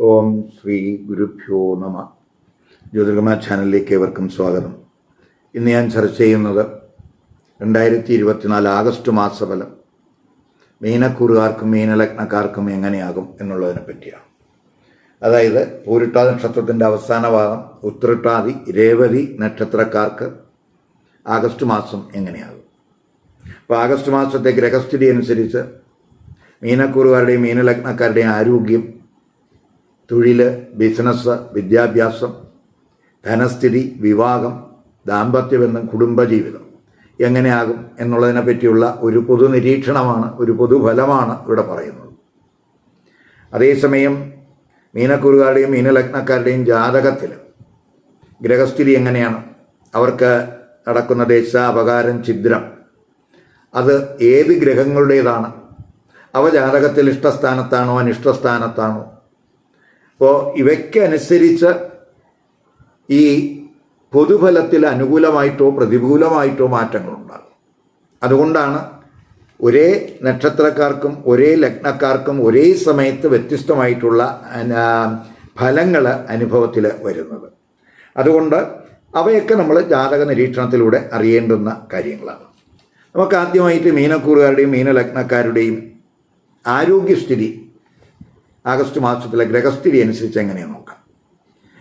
ഓം ശ്രീ ഗുരുഭ്യോ നമ. ജ്യോതിർഗമ ചാനലിലേക്ക് ഏവർക്കും സ്വാഗതം. ഇന്ന് ഞാൻ ചർച്ച ചെയ്യുന്നത് 2024 ആഗസ്റ്റ് മാസഫലം മീനക്കൂറുകാർക്കും മീനലഗ്നക്കാർക്കും എങ്ങനെയാകും എന്നുള്ളതിനെ പറ്റിയാണ്. അതായത് പൂരിട്ടാതി നക്ഷത്രത്തിൻ്റെ അവസാന ഭാഗം ഉത്രട്ടാതി രേവതി നക്ഷത്രക്കാർക്ക് ആഗസ്റ്റ് മാസം എങ്ങനെയാകും. അപ്പോൾ ആഗസ്റ്റ് മാസത്തെ ഗ്രഹസ്ഥിതി അനുസരിച്ച് മീനക്കൂറുകാരുടെയും മീനലഗ്നക്കാരുടെയും ആരോഗ്യം, തൊഴിൽ, ബിസിനസ്, വിദ്യാഭ്യാസം, ധനസ്ഥിതി, വിവാഹം, ദാമ്പത്യബന്ധം, കുടുംബജീവിതം എങ്ങനെയാകും എന്നുള്ളതിനെ പറ്റിയുള്ള ഒരു പൊതു നിരീക്ഷണമാണ്, ഒരു പൊതുഫലമാണ് ഇവിടെ പറയുന്നത്. അതേസമയം മീനക്കൂറുകാരുടെയും മീനലഗ്നക്കാരുടെയും ജാതകത്തിൽ ഗ്രഹസ്ഥിതി എങ്ങനെയാണ്, അവർക്ക് നടക്കുന്ന ദശ, അപകാരം, ഛിദ്രം, അത് ഏത് ഗ്രഹങ്ങളുടേതാണ്, അവ ജാതകത്തിൽ ഇഷ്ടസ്ഥാനത്താണോ അനിഷ്ടസ്ഥാനത്താണോ, അപ്പോൾ ഇവയ്ക്കനുസരിച്ച് ഈ പൊതുഫലത്തിൽ അനുകൂലമായിട്ടോ പ്രതികൂലമായിട്ടോ മാറ്റങ്ങളുണ്ടാകും. അതുകൊണ്ടാണ് ഒരേ നക്ഷത്രക്കാർക്കും ഒരേ ലഗ്നക്കാർക്കും ഒരേ സമയത്ത് വ്യത്യസ്തമായിട്ടുള്ള ഫലങ്ങൾ അനുഭവത്തിൽ വരുന്നത്. അതുകൊണ്ട് അവയൊക്കെ നമ്മൾ ജാതക നിരീക്ഷണത്തിലൂടെ അറിയേണ്ടുന്ന കാര്യങ്ങളാണ്. നമുക്ക് ആദ്യമായിട്ട് മീനക്കൂറുകാരുടെയും മീനലഗ്നക്കാരുടെയും ആരോഗ്യസ്ഥിതി ആഗസ്റ്റ് മാസത്തിലെ ഗ്രഹസ്ഥിതി അനുസരിച്ച് എങ്ങനെയാണ് നോക്കാം.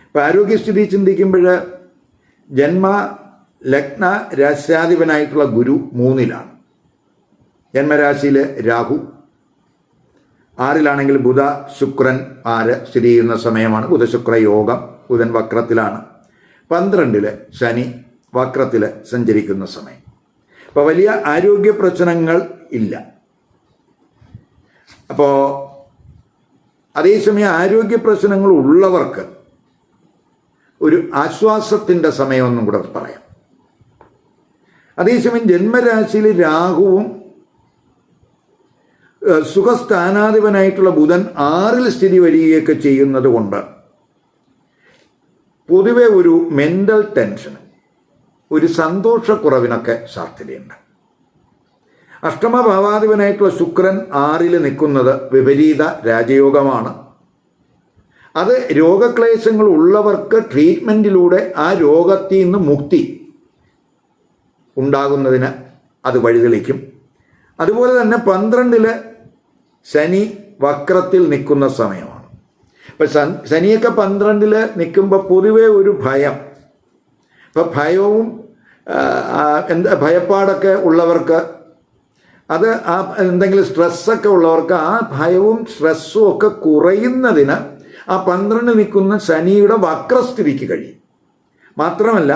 ഇപ്പോൾ ആരോഗ്യസ്ഥിതി ചിന്തിക്കുമ്പോൾ ജന്മ ലഗ്ന രാശ്യാധിപനായിട്ടുള്ള ഗുരു 3-ലാണ്. ജന്മരാശിയിൽ രാഹു, 6-ലാണെങ്കിൽ ബുധ ശുക്രൻ സ്ഥിതി ചെയ്യുന്ന സമയമാണ്. ബുധശുക്ര യോഗം. ബുധൻ വക്രത്തിലാണ്. 12-ല് ശനി വക്രത്തിൽ സഞ്ചരിക്കുന്ന സമയം. അപ്പോൾ വലിയ ആരോഗ്യ പ്രശ്നങ്ങൾ ഇല്ല. അപ്പോൾ അതേസമയം ആരോഗ്യ പ്രശ്നങ്ങൾ ഉള്ളവർക്ക് ഒരു ആശ്വാസത്തിൻ്റെ സമയമെന്നും കൂടെ പറയാം. അതേസമയം ജന്മരാശിയിൽ രാഹുവും സുഖസ്ഥാനാധിപനായിട്ടുള്ള ബുധൻ 6-ൽ സ്ഥിതി വരികയൊക്കെ ചെയ്യുന്നത് കൊണ്ട് പൊതുവെ ഒരു മെൻ്റൽ ടെൻഷന്, ഒരു സന്തോഷക്കുറവിനൊക്കെ സാധ്യതയുണ്ട്. അഷ്ടമഭാവാധിപനായിട്ടുള്ള ശുക്രൻ 6-ൽ നിൽക്കുന്നത് വിപരീത രാജയോഗമാണ്. അത് രോഗക്ലേശങ്ങൾ ഉള്ളവർക്ക് ട്രീറ്റ്മെൻറ്റിലൂടെ ആ രോഗത്തിൽ നിന്ന് മുക്തി ഉണ്ടാകുന്നതിന് അത് വഴിതെളിക്കും. അതുപോലെ തന്നെ 12-ല് ശനി വക്രത്തിൽ നിൽക്കുന്ന സമയമാണ്. ഇപ്പം ശനിയൊക്കെ 12-ൽ നിൽക്കുമ്പോൾ പൊതുവെ ഒരു ഭയം, ഇപ്പം ഭയപ്പാടൊക്കെ ഉള്ളവർക്ക്, അത് എന്തെങ്കിലും സ്ട്രെസ്സൊക്കെ ഉള്ളവർക്ക് ആ ഭയവും സ്ട്രെസ്സും ഒക്കെ കുറയുന്നതിന് ആ 12 നിൽക്കുന്ന ശനിയുടെ വക്രസ്ഥിതിക്ക് കഴിയും. മാത്രമല്ല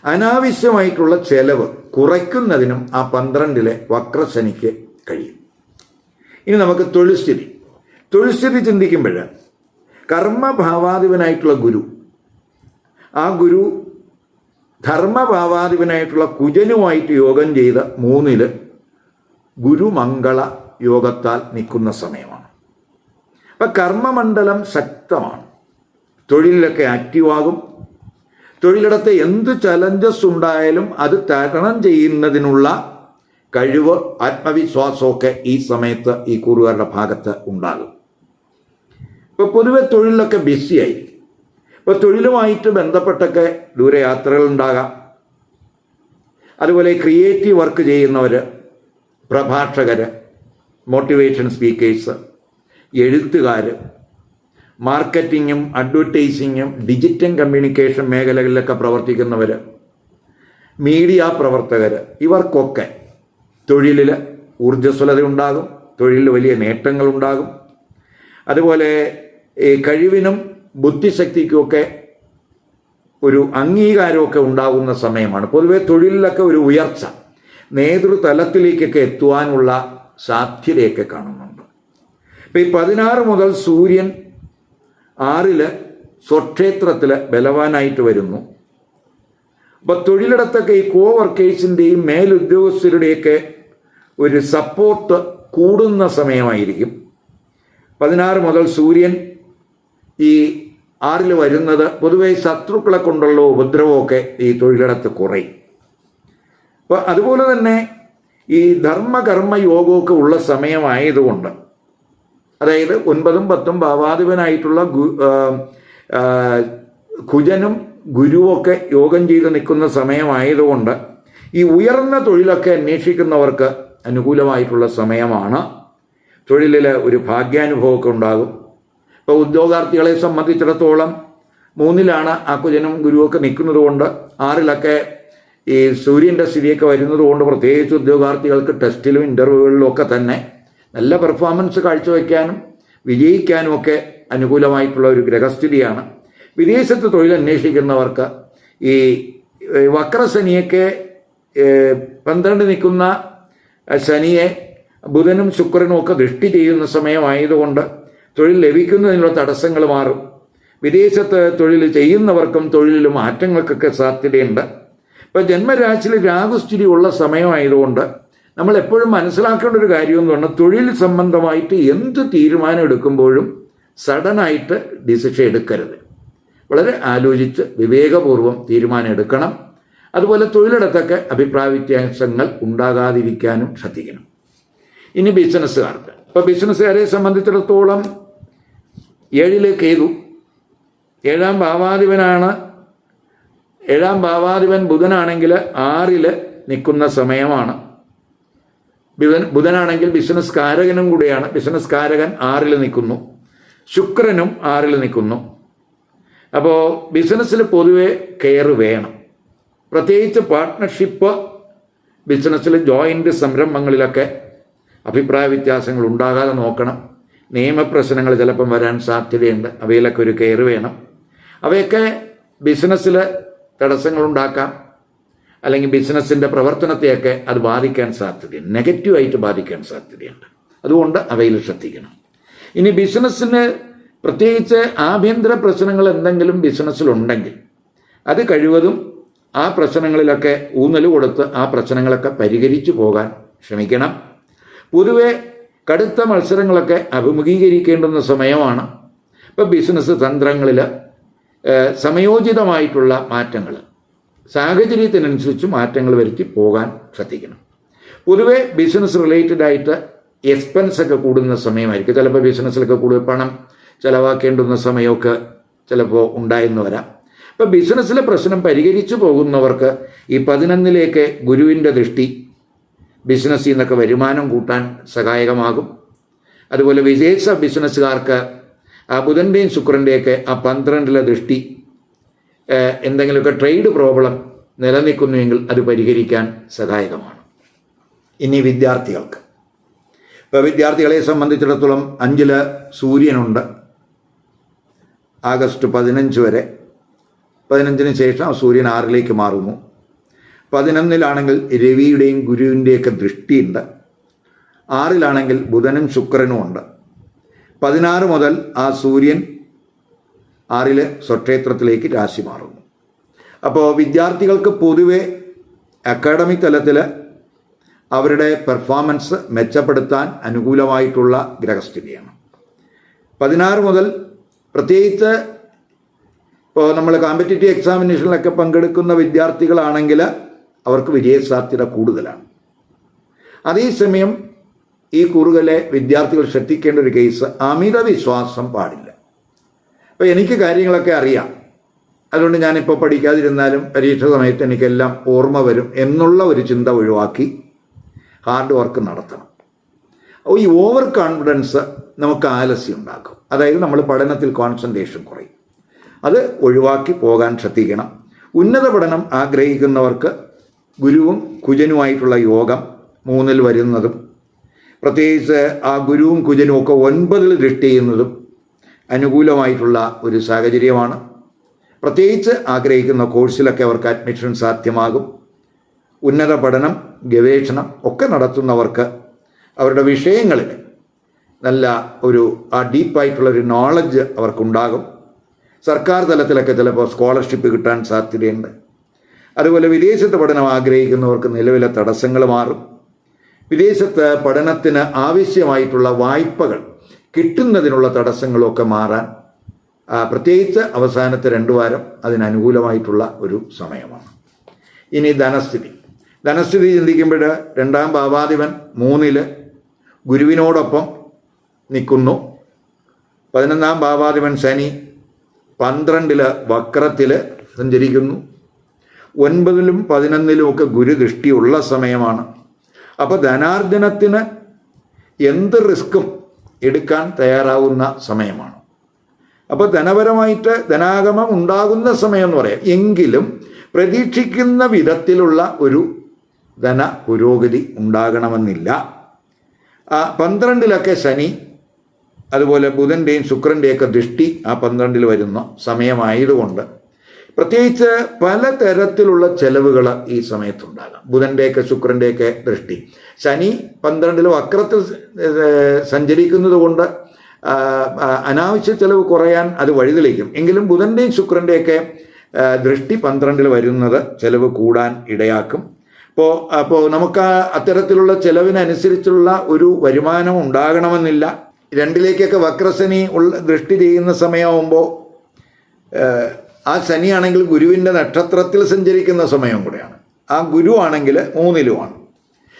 അനാവശ്യമായിട്ടുള്ള ചെലവ് കുറയ്ക്കുന്നതിനും ആ 12-ലെ വക്രശനിക്ക് കഴിയും. ഇനി നമുക്ക് തൊഴിൽസ്ഥിതി ചിന്തിക്കുമ്പോൾ കർമ്മഭാവാധിപനായിട്ടുള്ള ഗുരു, ആ ഗുരു ധർമ്മഭാവാധിപനായിട്ടുള്ള കുജനുമായിട്ട് യോഗം ചെയ്ത് 3-ല് ഗുരുമംഗള യോഗത്താൽ നിൽക്കുന്ന സമയമാണ്. അപ്പം കർമ്മമണ്ഡലം ശക്തമാണ്. തൊഴിലിലൊക്കെ ആക്റ്റീവാകും. തൊഴിലിടത്ത് എന്ത് ചലഞ്ചസ് ഉണ്ടായാലും അത് തരണം ചെയ്യുന്നതിനുള്ള കഴിവ്, ആത്മവിശ്വാസമൊക്കെ ഈ സമയത്ത് ഈ കൂറുകാരുടെ ഭാഗത്ത് ഉണ്ടാകും. ഇപ്പോൾ പൊതുവെ തൊഴിലിലൊക്കെ ബിസി ആയിരിക്കും. ഇപ്പോൾ തൊഴിലുമായിട്ട് ബന്ധപ്പെട്ടൊക്കെ ദൂരയാത്രകളുണ്ടാകാം. അതുപോലെ ക്രിയേറ്റീവ് വർക്ക് ചെയ്യുന്നവർ, പ്രഭാഷകർ, മോട്ടിവേഷൻ സ്പീക്കേഴ്സ്, എഴുത്തുകാർ, മാർക്കറ്റിങ്ങും അഡ്വർടൈസിങ്ങും ഡിജിറ്റൽ കമ്മ്യൂണിക്കേഷൻ മേഖലകളിലൊക്കെ പ്രവർത്തിക്കുന്നവർ, മീഡിയ പ്രവർത്തകർ, ഇവർക്കൊക്കെ തൊഴിലിൽ ഊർജ്ജസ്വലത ഉണ്ടാകും. തൊഴിലിൽ വലിയ നേട്ടങ്ങളുണ്ടാകും. അതുപോലെ കഴിവിനും ബുദ്ധിശക്തിക്കുമൊക്കെ ഒരു അംഗീകാരമൊക്കെ ഉണ്ടാകുന്ന സമയമാണ്. പൊതുവെ തൊഴിലിലൊക്കെ ഒരു ഉയർച്ച, നേതൃതലത്തിലേക്കൊക്കെ എത്തുവാനുള്ള സാധ്യതയൊക്കെ കാണുന്നുണ്ട്. ഇപ്പം ഈ 16 മുതൽ സൂര്യൻ 6-ല് സ്വക്ഷേത്രത്തിൽ ബലവാനായിട്ട് വരുന്നു. അപ്പോൾ തൊഴിലിടത്തൊക്കെ ഈ കോവർക്കേഴ്സിൻ്റെയും മേലുദ്യോഗസ്ഥരുടെയൊക്കെ ഒരു സപ്പോർട്ട് കൂടുന്ന സമയമായിരിക്കും. 16 മുതൽ സൂര്യൻ ഈ 6-ൽ വരുന്നത് പൊതുവെ ശത്രുക്കളെ കൊണ്ടുള്ള ഉപദ്രവമൊക്കെ ഈ തൊഴിലിടത്ത് കുറയും. അപ്പോൾ അതുപോലെ തന്നെ ഈ ധർമ്മകർമ്മ യോഗമൊക്കെ ഉള്ള സമയമായതുകൊണ്ട് അതായത് 9ഉം 10ഉം ഭാവാധിപനായിട്ടുള്ള കുജനും ഗുരുവൊക്കെ യോഗം ചെയ്ത് നിൽക്കുന്ന സമയമായതുകൊണ്ട് ഈ ഉയർന്ന തൊഴിലൊക്കെ അന്വേഷിക്കുന്നവർക്ക് അനുകൂലമായിട്ടുള്ള സമയമാണ്. തൊഴിലിൽ ഒരു ഭാഗ്യാനുഭവമൊക്കെ ഉണ്ടാകും. ഇപ്പോൾ ഉദ്യോഗാർത്ഥികളെ സംബന്ധിച്ചിടത്തോളം 3ലാണ് ആ കുജനും ഗുരുവൊക്കെ നിൽക്കുന്നത് കൊണ്ട് 6ലൊക്കെ ഈ സൂര്യൻ്റെ സ്ഥിതിയൊക്കെ വരുന്നത് കൊണ്ട് പ്രത്യേകിച്ച് ഉദ്യോഗാർത്ഥികൾക്ക് ടെസ്റ്റിലും ഇൻ്റർവ്യൂകളിലും ഒക്കെ തന്നെ നല്ല പെർഫോമൻസ് കാഴ്ചവെക്കാനും വിജയിക്കാനും ഒക്കെ അനുകൂലമായിട്ടുള്ള ഒരു ഗ്രഹസ്ഥിതിയാണ്. വിദേശത്ത് തൊഴിൽ അന്വേഷിക്കുന്നവർക്ക് ഈ വക്രശനിയൊക്കെ 12 നിൽക്കുന്ന ശനിയെ ബുധനും ശുക്രനും ഒക്കെ ദൃഷ്ടി ചെയ്യുന്ന സമയമായതുകൊണ്ട് തൊഴിൽ ലഭിക്കുന്നതിനുള്ള തടസ്സങ്ങൾ മാറും. വിദേശത്ത് തൊഴിൽ ചെയ്യുന്നവർക്കും തൊഴിലിൽ മാറ്റങ്ങൾക്കൊക്കെ സാധ്യതയുണ്ട്. ഇപ്പോൾ ജന്മരാശിയിൽ രാഹുസ്ഥിതി ഉള്ള സമയമായതുകൊണ്ട് നമ്മൾ എപ്പോഴും മനസ്സിലാക്കേണ്ട ഒരു കാര്യം എന്ന് പറഞ്ഞാൽ തൊഴിൽ സംബന്ധമായിട്ട് എന്ത് തീരുമാനം എടുക്കുമ്പോഴും സഡനായിട്ട് ഡിസിഷൻ എടുക്കരുത്. വളരെ ആലോചിച്ച് വിവേകപൂർവ്വം തീരുമാനം എടുക്കണം. അതുപോലെ തൊഴിലിടത്തൊക്കെ അഭിപ്രായ വ്യത്യാസങ്ങൾ ഉണ്ടാകാതിരിക്കാനും ശ്രദ്ധിക്കണം. ഇനി ബിസിനസ്സുകാർക്ക്, ഇപ്പോൾ ബിസിനസ്സുകാരെ സംബന്ധിച്ചിടത്തോളം 7 കേതു, 7ാം ഭാവാധിപനാണ്. 7ാം ഭാവാധിപൻ ബുധനാണെങ്കിൽ 6 നിൽക്കുന്ന സമയമാണ്. ബുധനാണെങ്കിൽ ബിസിനസ് കാരകനും കൂടിയാണ്. ബിസിനസ് കാരകൻ 6 നിൽക്കുന്നു, ശുക്രനും 6 നിൽക്കുന്നു. അപ്പോൾ ബിസിനസ്സിൽ പൊതുവെ കെയർ വേണം. പ്രത്യേകിച്ച് പാർട്ട്ണർഷിപ്പ് ബിസിനസ്സിൽ ജോയിൻ്റ് സംരംഭങ്ങളിലൊക്കെ അഭിപ്രായ വ്യത്യാസങ്ങൾ ഉണ്ടാകാതെ നോക്കണം. നിയമപ്രശ്നങ്ങൾ ചിലപ്പം വരാൻ സാധ്യതയുണ്ട്. അവയിലൊക്കെ ഒരു കെയർ വേണം. അവയൊക്കെ ബിസിനസ്സിൽ തടസ്സങ്ങളുണ്ടാക്കാം, അല്ലെങ്കിൽ ബിസിനസ്സിൻ്റെ പ്രവർത്തനത്തെയൊക്കെ അത് ബാധിക്കാൻ സാധ്യതയുണ്ട്, നെഗറ്റീവായിട്ട് ബാധിക്കാൻ സാധ്യതയുണ്ട്. അതുകൊണ്ട് അവയിൽ ശ്രദ്ധിക്കണം. ഇനി ബിസിനസ്സിന് പ്രത്യേകിച്ച് ആഭ്യന്തര പ്രശ്നങ്ങൾ എന്തെങ്കിലും ബിസിനസ്സിലുണ്ടെങ്കിൽ അത് കഴിവതും ആ പ്രശ്നങ്ങളിലൊക്കെ ഊന്നൽ കൊടുത്ത് ആ പ്രശ്നങ്ങളൊക്കെ പരിഹരിച്ചു പോകാൻ ശ്രമിക്കണം. പൊതുവെ കടുത്ത മത്സരങ്ങളൊക്കെ അഭിമുഖീകരിക്കേണ്ടുന്ന സമയമാണ്. ഇപ്പോൾ ബിസിനസ് തന്ത്രങ്ങളിൽ സമയോചിതമായിട്ടുള്ള മാറ്റങ്ങൾ, സാഹചര്യത്തിനനുസരിച്ച് മാറ്റങ്ങൾ വരുത്തി പോകാൻ ശ്രദ്ധിക്കണം. പൊതുവെ ബിസിനസ് റിലേറ്റഡായിട്ട് എക്സ്പെൻസൊക്കെ കൂടുന്ന സമയമായിരിക്കും. ചിലപ്പോൾ ബിസിനസ്സിലൊക്കെ കൂടുതൽ പണം ചിലവാക്കേണ്ടുന്ന സമയമൊക്കെ ചിലപ്പോൾ ഉണ്ടായെന്ന് വരാം. ഇപ്പോൾ ബിസിനസ്സിലെ പ്രശ്നം പരിഹരിച്ചു പോകുന്നവർക്ക് ഈ 11ലേക്ക് ഗുരുവിൻ്റെ ദൃഷ്ടി ബിസിനസ്സിൽ നിന്നൊക്കെ വരുമാനം കൂട്ടാൻ സഹായകമാകും. അതുപോലെ വിദേശ ബിസിനസ്സുകാർക്ക് ആ ബുധൻ്റെയും ശുക്രൻ്റെയൊക്കെ ആ 12ലെ ദൃഷ്ടി എന്തെങ്കിലുമൊക്കെ ട്രേഡ് പ്രോബ്ലം നിലനിൽക്കുന്നുവെങ്കിൽ അത് പരിഹരിക്കാൻ സഹായകമാണ്. ഇനി വിദ്യാർത്ഥികൾക്ക്, ഇപ്പോൾ വിദ്യാർത്ഥികളെ സംബന്ധിച്ചിടത്തോളം 5 സൂര്യനുണ്ട് ആഗസ്റ്റ് 15 വരെ. 15-ന് ശേഷം സൂര്യൻ 6ലേക്ക് മാറുന്നു. 11-ലാണെങ്കിൽ രവിയുടെയും ഗുരുവിൻ്റെയൊക്കെ ദൃഷ്ടിയുണ്ട്. 6-ലാണെങ്കിൽ ബുധനും ശുക്രനും ഉണ്ട്. 16 മുതൽ ആ സൂര്യൻ 6 സ്വക്ഷേത്രത്തിലേക്ക് രാശി മാറുന്നു. അപ്പോൾ വിദ്യാർത്ഥികൾക്ക് പൊതുവെ അക്കാഡമിക് തലത്തിൽ അവരുടെ പെർഫോമൻസ് മെച്ചപ്പെടുത്താൻ അനുകൂലമായിട്ടുള്ള ഗ്രഹസ്ഥിതിയാണ്. 16 മുതൽ പ്രത്യേകിച്ച് ഇപ്പോൾ നമ്മൾ കോമ്പറ്റേറ്റീവ് എക്സാമിനേഷനിലൊക്കെ പങ്കെടുക്കുന്ന വിദ്യാർത്ഥികളാണെങ്കിൽ അവർക്ക് വിജയസാധ്യത കൂടുതലാണ്. അതേസമയം ഈ കുറുകലെ വിദ്യാർത്ഥികൾ ശ്രദ്ധിക്കേണ്ട ഒരു കേസ്, അമിത വിശ്വാസം പാടില്ല. അപ്പോൾ എനിക്ക് കാര്യങ്ങളൊക്കെ അറിയാം, അതുകൊണ്ട് ഞാനിപ്പോൾ പഠിക്കാതിരുന്നാലും പരീക്ഷ സമയത്ത് എനിക്കെല്ലാം ഓർമ്മ വരും എന്നുള്ള ഒരു ചിന്ത ഒഴിവാക്കി ഹാർഡ് വർക്ക് നടത്തണം. അപ്പോൾ ഈ ഓവർ കോൺഫിഡൻസ് നമുക്ക് ആലസ്യം ഉണ്ടാക്കും. അതായത് നമ്മൾ പഠനത്തിൽ കോൺസെൻട്രേഷൻ കുറയും. അത് ഒഴിവാക്കി പോകാൻ ശ്രദ്ധിക്കണം. ഉന്നത പഠനം ആഗ്രഹിക്കുന്നവർക്ക് ഗുരുവും കുജനുമായിട്ടുള്ള യോഗം 3-ൽ വരുന്നതും, പ്രത്യേകിച്ച് ആ ഗുരുവും കുജനും ഒക്കെ 9-ൽ ദൃഷ്ടി ചെയ്യുന്നതും അനുകൂലമായിട്ടുള്ള ഒരു സാഹചര്യമാണ്. പ്രത്യേകിച്ച് ആഗ്രഹിക്കുന്ന കോഴ്സിലൊക്കെ അവർക്ക് അഡ്മിഷൻ സാധ്യമാകും. ഉന്നത പഠനം, ഗവേഷണം ഒക്കെ നടത്തുന്നവർക്ക് അവരുടെ വിഷയങ്ങളിൽ നല്ല ഒരു ഡീപ്പായിട്ടുള്ളൊരു നോളജ് അവർക്കുണ്ടാകും. സർക്കാർ തലത്തിലൊക്കെ ചിലപ്പോൾ സ്കോളർഷിപ്പ് കിട്ടാൻ സാധ്യതയുണ്ട്. അതുപോലെ വിദേശത്ത് പഠനം ആഗ്രഹിക്കുന്നവർക്ക് നിലവിലെ തടസ്സങ്ങൾ മാറും. വിദേശത്ത് പഠനത്തിന് ആവശ്യമായിട്ടുള്ള വായ്പകൾ കിട്ടുന്നതിനുള്ള തടസ്സങ്ങളൊക്കെ മാറാൻ പ്രത്യേകിച്ച് അവസാനത്തെ 2 വാരം അതിനനുകൂലമായിട്ടുള്ള ഒരു സമയമാണ്. ഇനി ധനസ്ഥിതി ചിന്തിക്കുമ്പോൾ 2ാം ഭാവാധിപൻ 3-ൽ ഗുരുവിനോടൊപ്പം നിൽക്കുന്നു. 11-ാം ഭാവാധിപൻ ശനി 12 വക്രത്തിൽ സഞ്ചരിക്കുന്നു. 9-ലും 11-ലും ഒക്കെ ഗുരുദൃഷ്ടിയുള്ള സമയമാണ്. അപ്പോൾ ധനാർജനത്തിന് എന്ത് റിസ്ക്കും എടുക്കാൻ തയ്യാറാവുന്ന സമയമാണ്. അപ്പോൾ ധനപരമായിട്ട് ധനാഗമം ഉണ്ടാകുന്ന സമയം എന്ന് പറയാം. എങ്കിലും പ്രതീക്ഷിക്കുന്ന വിധത്തിലുള്ള ഒരു ധന പുരോഗതി ഉണ്ടാകണമെന്നില്ല. 12-ലൊക്കെ ശനി, അതുപോലെ ബുധൻ്റെയും ശുക്രൻ്റെയൊക്കെ ദൃഷ്ടി ആ 12-ൽ വരുന്ന സമയമായതുകൊണ്ട് പ്രത്യേകിച്ച് പലതരത്തിലുള്ള ചെലവുകൾ ഈ സമയത്തുണ്ടാകാം. ബുധൻ്റെയൊക്കെ ശുക്രൻ്റെയൊക്കെ ദൃഷ്ടി, ശനി 12-ൽ വക്രത്തിൽ സഞ്ചരിക്കുന്നത് കൊണ്ട് അനാവശ്യ ചെലവ് കുറയാൻ അത് വഴിതെളിക്കും. എങ്കിലും ബുധൻ്റെയും ശുക്രൻ്റെയൊക്കെ ദൃഷ്ടി 12-ൽ വരുന്നത് ചെലവ് കൂടാൻ ഇടയാക്കും. അപ്പോൾ നമുക്ക് അത്തരത്തിലുള്ള ചെലവിനനുസരിച്ചുള്ള ഒരു വരുമാനം ഉണ്ടാകണമെന്നില്ല. 2-ലേക്കൊക്കെ വക്രശനി ദൃഷ്ടി ചെയ്യുന്ന സമയമാകുമ്പോൾ ആ ശനിയാണെങ്കിൽ ഗുരുവിൻ്റെ നക്ഷത്രത്തിൽ സഞ്ചരിക്കുന്ന സമയം കൂടെയാണ്. ആ ഗുരു ആണെങ്കിൽ 3-ലുമാണ്.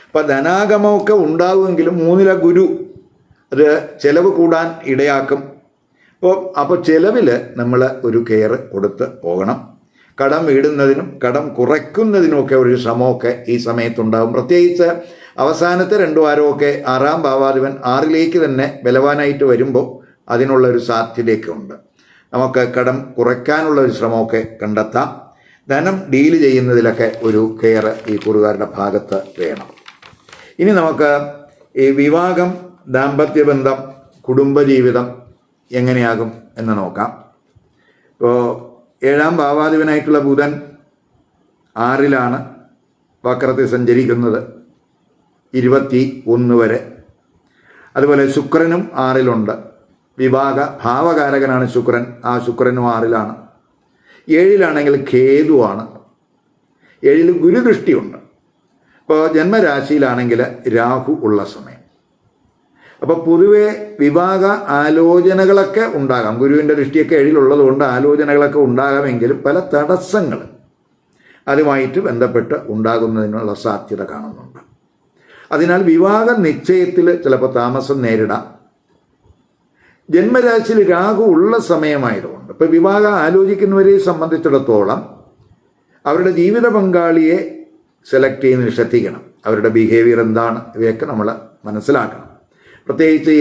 അപ്പം ധനാഗമമൊക്കെ ഉണ്ടാകുമെങ്കിലും 3-ലെ ഗുരു അത് ചെലവ് കൂടാൻ ഇടയാക്കും. അപ്പോൾ ചെലവിൽ നമ്മൾ ഒരു കെയർ കൊടുത്ത് പോകണം. കടം വീടുന്നതിനും കടം കുറയ്ക്കുന്നതിനുമൊക്കെ ഒരു ശ്രമമൊക്കെ ഈ സമയത്തുണ്ടാകും. പ്രത്യേകിച്ച് അവസാനത്തെ 2 വാരമൊക്കെ 6-ാം ഭാവാധിപൻ 6-ലേക്ക് തന്നെ ബലവാനായിട്ട് വരുമ്പോൾ അതിനുള്ളൊരു സാധ്യതയൊക്കെ ഉണ്ട്. നമുക്ക് കടം കുറയ്ക്കാനുള്ള ഒരു ശ്രമമൊക്കെ കണ്ടെത്താം. ധനം ഡീല് ചെയ്യുന്നതിലൊക്കെ ഒരു കെയർ ഈ കുറുകാരുടെ ഭാഗത്ത് വേണം. ഇനി നമുക്ക് ഈ വിവാഹം, ദാമ്പത്യബന്ധം, കുടുംബജീവിതം എങ്ങനെയാകും എന്ന് നോക്കാം. ഇപ്പോൾ 7-ാം ഭാവാധിപനായിട്ടുള്ള ബുധൻ 6-ലാണ് വക്രത്തിൽ സഞ്ചരിക്കുന്നത് 21 വരെ. അതുപോലെ ശുക്രനും 6-ലുണ്ട്. ഭാവകാരകനാണ് ശുക്രൻ. ആ ശുക്രനും 6-ലാണ്. 7-ലാണെങ്കിൽ കേതുവാണ്. 7-ൽ ഗുരുദൃഷ്ടിയുണ്ട്. ഇപ്പോൾ ജന്മരാശിയിലാണെങ്കിൽ രാഹു ഉള്ള സമയം. അപ്പോൾ പൊതുവെ വിവാഹ ആലോചനകളൊക്കെ ഉണ്ടാകാം. ഗുരുവിൻ്റെ ദൃഷ്ടിയൊക്കെ 7-ലുള്ളത് കൊണ്ട് ആലോചനകളൊക്കെ ഉണ്ടാകാമെങ്കിലും പല തടസ്സങ്ങൾ അതുമായിട്ട് ബന്ധപ്പെട്ട് ഉണ്ടാകുന്നതിനുള്ള സാധ്യത കാണുന്നുണ്ട്. അതിനാൽ വിവാഹ നിശ്ചയത്തിൽ ചിലപ്പോൾ താമസം നേരിടാം. ജന്മരാശിയിൽ രാഹു ഉള്ള സമയമായതുകൊണ്ട് ഇപ്പോൾ വിവാഹം ആലോചിക്കുന്നവരെ സംബന്ധിച്ചിടത്തോളം അവരുടെ ജീവിത പങ്കാളിയെ സെലക്ട് ചെയ്യുന്നതിന് ശ്രദ്ധിക്കണം. അവരുടെ ബിഹേവിയർ എന്താണ്, ഇവയൊക്കെ നമ്മൾ മനസ്സിലാക്കണം. പ്രത്യേകിച്ച്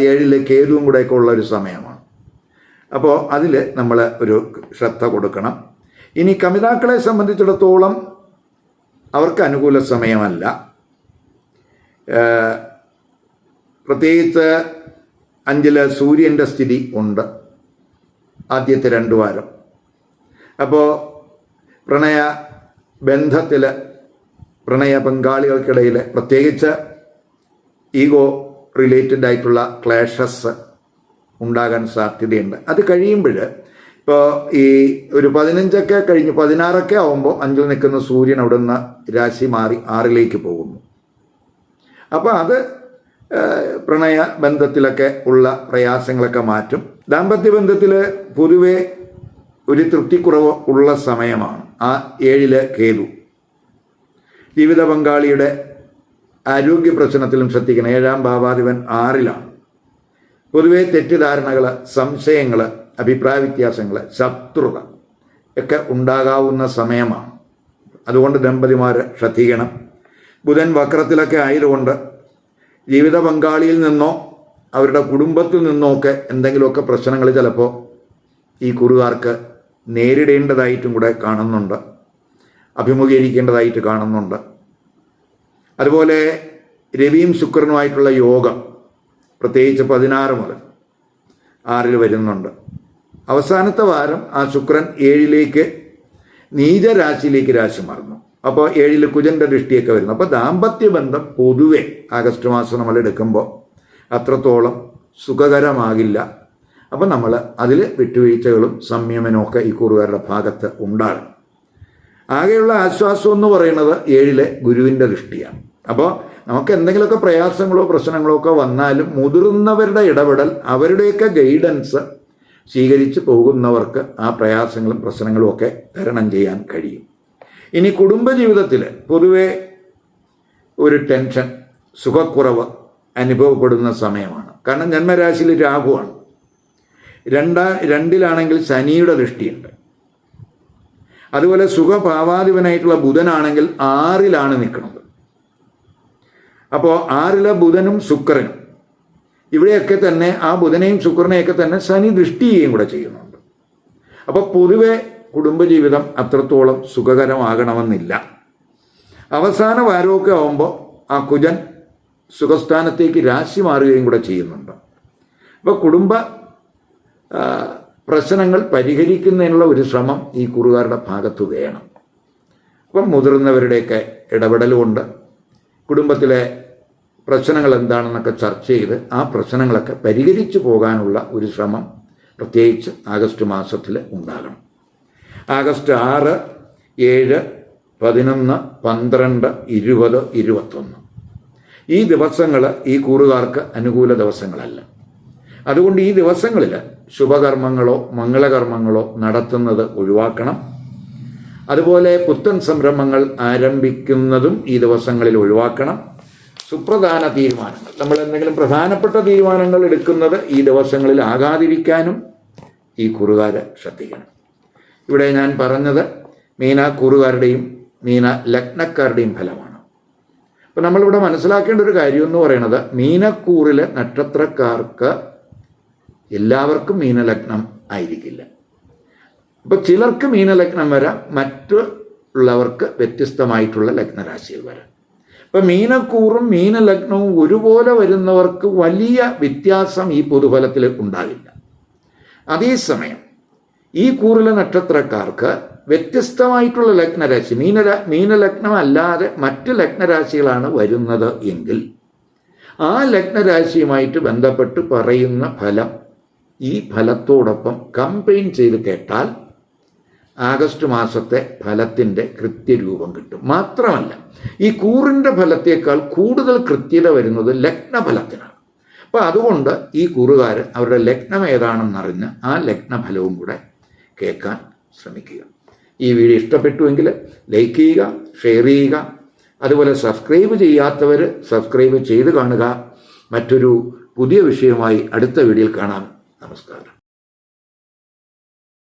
7-ൽ കേതുവും കൂടെയൊക്കെ ഉള്ള ഒരു സമയമാണ്. അപ്പോൾ അതിൽ നമ്മൾ ഒരു ശ്രദ്ധ കൊടുക്കണം. ഇനി കമിതാക്കളെ സംബന്ധിച്ചിടത്തോളം അവർക്ക് അനുകൂല സമയമല്ല. പ്രത്യേകിച്ച് 5-ൽ സൂര്യൻ്റെ സ്ഥിതി ഉണ്ട് ആദ്യത്തെ 2 വാരം. അപ്പോൾ പ്രണയ ബന്ധത്തിൽ പ്രണയ പങ്കാളികൾക്കിടയിൽ പ്രത്യേകിച്ച് ഈഗോ റിലേറ്റഡ് ആയിട്ടുള്ള ക്ലാഷസ് ഉണ്ടാകാൻ സാധ്യതയുണ്ട്. അത് കഴിയുമ്പോൾ ഇപ്പോൾ ഈ ഒരു 15-ഒക്കെ കഴിഞ്ഞ് 16-ഒക്കെ ആവുമ്പോൾ 5-ൽ നിൽക്കുന്ന സൂര്യൻ അവിടെ നിന്ന് രാശി മാറി 6-ലേക്ക് പോകുന്നു. അപ്പോൾ അത് പ്രണയ ബന്ധത്തിലൊക്കെ ഉള്ള പ്രയാസങ്ങളൊക്കെ മാറ്റും. ദാമ്പത്യ ബന്ധത്തിൽ പൊതുവെ ഒരു തൃപ്തിക്കുറവ് ഉള്ള സമയമാണ് ആ 7-ലെ കേതു. ജീവിത പങ്കാളിയുടെ ആരോഗ്യ പ്രശ്നത്തിലും ശ്രദ്ധിക്കണം. 7-ാം ഭാവാധിപൻ 6-ലാണ്. പൊതുവെ തെറ്റിദ്ധാരണകൾ, സംശയങ്ങൾ, അഭിപ്രായ വ്യത്യാസങ്ങൾ, ശത്രുത ഒക്കെ ഉണ്ടാകാവുന്ന സമയമാണ്. അതുകൊണ്ട് ദമ്പതിമാർ ശ്രദ്ധിക്കണം. ബുധൻ വക്രത്തിലൊക്കെ ആയതുകൊണ്ട് ജീവിത പങ്കാളിയിൽ നിന്നോ അവരുടെ കുടുംബത്തിൽ നിന്നോ ഒക്കെ എന്തെങ്കിലുമൊക്കെ പ്രശ്നങ്ങൾ ചിലപ്പോൾ ഈ കുറുകാർക്ക് നേരിടേണ്ടതായിട്ടും കൂടെ കാണുന്നുണ്ട്, അഭിമുഖീകരിക്കേണ്ടതായിട്ട് കാണുന്നുണ്ട്. അതുപോലെ രവിയും ശുക്രനുമായിട്ടുള്ള യോഗം പ്രത്യേകിച്ച് 16 മുതൽ 6-ൽ വരുന്നുണ്ട്. അവസാനത്തെ വാരം ആ ശുക്രൻ 7-ലേക്ക് നീചരാശിയിലേക്ക് രാശി മാറുന്നു. അപ്പോൾ 7-ൽ കുജൻ്റെ ദൃഷ്ടിയൊക്കെ വരുന്നു. അപ്പോൾ ദാമ്പത്യ ബന്ധം പൊതുവെ ആഗസ്റ്റ് മാസം നമ്മൾ എടുക്കുമ്പോൾ അത്രത്തോളം സുഖകരമാകില്ല. അപ്പം നമ്മൾ അതിൽ വിട്ടുവീഴ്ചകളും സംയമനമൊക്കെ ഈ കുറുകാരുടെ ഭാഗത്ത് ഉണ്ടാകണം. ആകെയുള്ള ആശ്വാസം എന്ന് പറയുന്നത് 7-ലെ ഗുരുവിൻ്റെ ദൃഷ്ടിയാണ്. അപ്പോൾ നമുക്ക് എന്തെങ്കിലുമൊക്കെ പ്രയാസങ്ങളോ പ്രശ്നങ്ങളോ ഒക്കെ വന്നാലും മുതിർന്നവരുടെ ഇടപെടൽ, അവരുടെയൊക്കെ ഗൈഡൻസ് സ്വീകരിച്ച് പോകുന്നവർക്ക് ആ പ്രയാസങ്ങളും പ്രശ്നങ്ങളും ഒക്കെ തരണം ചെയ്യാൻ കഴിയും. ഇനി കുടുംബജീവിതത്തിൽ പൊതുവെ ഒരു ടെൻഷൻ, സുഖക്കുറവ്, അനുഭവപ്പെടുന്ന സമയമാണ്. കാരണം ജന്മരാശിയിൽ രാഹുവാണ്. രണ്ടിലാണെങ്കിൽ ശനിയുടെ ദൃഷ്ടിയുണ്ട്. അതുപോലെ സുഖഭാവാധിപനായിട്ടുള്ള ബുധനാണെങ്കിൽ 6ലാണ് നിൽക്കുന്നത്. അപ്പോൾ 6ലെ ബുധനും ശുക്രനും ഇവിടെയൊക്കെ തന്നെ ആ ബുധനെയും ശുക്രനെയൊക്കെ തന്നെ ശനി ദൃഷ്ടി ചെയ്യുകയും കൂടെ ചെയ്യുന്നുണ്ട്. അപ്പോൾ പൊതുവെ കുടുംബജീവിതം അത്രത്തോളം സുഖകരമാകണമെന്നില്ല. അവസാന വാരമൊക്കെ ആകുമ്പോൾ ആ കുജൻ സുഖസ്ഥാനത്തേക്ക് രാശി മാറുകയും കൂടെ ചെയ്യുന്നുണ്ട്. അപ്പോൾ കുടുംബ പ്രശ്നങ്ങൾ പരിഹരിക്കുന്നതിനുള്ള ഒരു ശ്രമം ഈ കുറുകാരുടെ ഭാഗത്ത് വേണം. അപ്പം മുതിർന്നവരുടെയൊക്കെ ഇടപെടൽ കൊണ്ട് കുടുംബത്തിലെ പ്രശ്നങ്ങൾ എന്താണെന്നൊക്കെ ചർച്ച ചെയ്ത് ആ പ്രശ്നങ്ങളൊക്കെ പരിഹരിച്ചു പോകാനുള്ള ഒരു ശ്രമം പ്രത്യേകിച്ച് ആഗസ്റ്റ് മാസത്തിൽ ഉണ്ടാകണം. ആഗസ്റ്റ് 6, 7, 11, 12, 20, 21 ഈ ദിവസങ്ങൾ ഈ കൂറുകാർക്ക് അനുകൂല ദിവസങ്ങളല്ല. അതുകൊണ്ട് ഈ ദിവസങ്ങളിൽ ശുഭകർമ്മങ്ങളോ മംഗളകർമ്മങ്ങളോ നടത്തുന്നത് ഒഴിവാക്കണം. അതുപോലെ പുത്തൻ സംരംഭങ്ങൾ ആരംഭിക്കുന്നതും ഈ ദിവസങ്ങളിൽ ഒഴിവാക്കണം. സുപ്രധാന തീരുമാനങ്ങൾ, നമ്മൾ എന്തെങ്കിലും പ്രധാനപ്പെട്ട തീരുമാനങ്ങൾ എടുക്കുന്നത് ഈ ദിവസങ്ങളിൽ ആകാതിരിക്കാനും ഈ കുറുകാർ ശ്രദ്ധിക്കണം. ഇവിടെ ഞാൻ പറഞ്ഞത് മീന കൂറുകാരുടെയും മീന ലഗ്നക്കാരുടെയും ഫലമാണ്. അപ്പം നമ്മളിവിടെ മനസ്സിലാക്കേണ്ട ഒരു കാര്യം എന്ന് പറയുന്നത്, മീനക്കൂറിലെ നക്ഷത്രക്കാർക്ക് എല്ലാവർക്കും മീനലഗ്നം ആയിരിക്കില്ല. അപ്പോൾ ചിലർക്ക് മീനലഗ്നം വരാം, മറ്റുള്ളവർക്ക് വ്യത്യസ്തമായിട്ടുള്ള ലഗ്നരാശികൾ വരാം. ഇപ്പം മീനക്കൂറും മീനലഗ്നവും ഒരുപോലെ വരുന്നവർക്ക് വലിയ വ്യത്യാസം ഈ പൊതുഫലത്തിൽ ഉണ്ടാകില്ല. അതേസമയം ഈ കൂറിലെ നക്ഷത്രക്കാർക്ക് വ്യത്യസ്തമായിട്ടുള്ള ലഗ്നരാശി, മീനലഗ്നം അല്ലാതെ മറ്റ് ലഗ്നരാശികളാണ് വരുന്നത് എങ്കിൽ ആ ലഗ്നരാശിയുമായിട്ട് ബന്ധപ്പെട്ട് പറയുന്ന ഫലം ഈ ഫലത്തോടൊപ്പം കമ്പൈൻ ചെയ്ത് കേട്ടാൽ ആഗസ്റ്റ് മാസത്തെ ഫലത്തിൻ്റെ കൃത്യരൂപം കിട്ടും. മാത്രമല്ല, ഈ കൂറിൻ്റെ ഫലത്തേക്കാൾ കൂടുതൽ കൃത്യത വരുന്നത് ലഗ്നഫലത്തിനാണ്. അപ്പോൾ അതുകൊണ്ട് ഈ കൂറുകാർ അവരുടെ ലഗ്നം ഏതാണെന്നറിഞ്ഞ് ആ ലഗ്നഫലവും കൂടെ കേൾക്കാൻ ശ്രമിക്കുക. ഈ വീഡിയോ ഇഷ്ടപ്പെട്ടുവെങ്കിൽ ലൈക്ക് ചെയ്യുക, ഷെയർ ചെയ്യുക. അതുപോലെ സബ്സ്ക്രൈബ് ചെയ്യാത്തവർ സബ്സ്ക്രൈബ് ചെയ്ത് കാണുക. മറ്റൊരു പുതിയ വിഷയമായി അടുത്ത വീഡിയോയിൽ കാണാം. നമസ്കാരം.